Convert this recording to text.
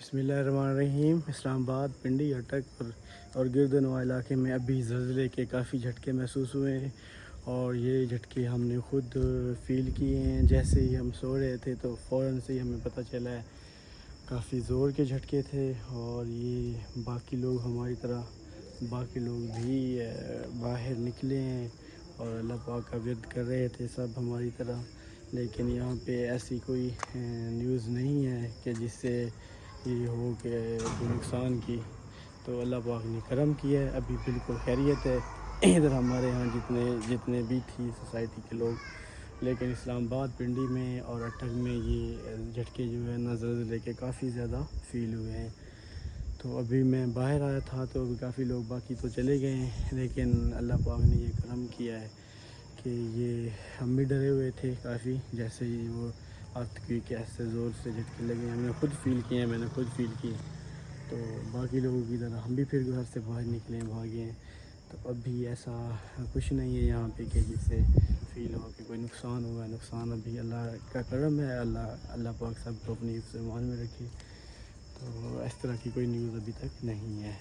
بسم اللہ الرحمن الرحیم۔ اسلام آباد، پنڈی، اٹک اور گرد نواح علاقے میں ابھی زلزلے کے کافی جھٹکے محسوس ہوئے ہیں، اور یہ جھٹکے ہم نے خود فیل کیے ہیں۔ جیسے ہی ہم سو رہے تھے تو فوراً سے ہی ہمیں پتہ چلا ہے کافی زور کے جھٹکے تھے، اور یہ باقی لوگ ہماری طرح باقی لوگ بھی باہر نکلے ہیں اور اللہ پاک کا ورد کر رہے تھے سب ہماری طرح، لیکن یہاں پہ ایسی کوئی نیوز نہیں ہے کہ جس سے یہ ہو کہ کوئی نقصان کی، تو اللہ پاک نے کرم کیا ہے، ابھی بالکل خیریت ہے ادھر ہمارے ہاں جتنے بھی تھی سوسائٹی کے لوگ۔ لیکن اسلام آباد، پنڈی میں اور اٹک میں یہ جھٹکے جو ہے زلزلے کے کافی زیادہ فیل ہوئے ہیں۔ تو ابھی میں باہر آیا تھا تو ابھی کافی لوگ باقی تو چلے گئے ہیں، لیکن اللہ پاک نے یہ کرم کیا ہے کہ یہ ہم بھی ڈرے ہوئے تھے کافی، جیسے ہی وہ ارتھکویک ایسے زور سے جھٹکے لگے ہم نے خود فیل کیے ہیں، میں نے خود فیل کیے، تو باقی لوگوں کی طرح ہم بھی پھر گھر سے باہر نکلے بھاگے ہیں۔ تو ابھی ایسا کچھ نہیں ہے یہاں پہ کہ جس سے فیل ہو کہ کوئی نقصان ہوا ہے۔ نقصان ابھی اللہ کا کرم ہے، اللہ پاک سب کو اپنی حفظ و امان میں رکھے، تو اس طرح کی کوئی نیوز ابھی تک نہیں ہے۔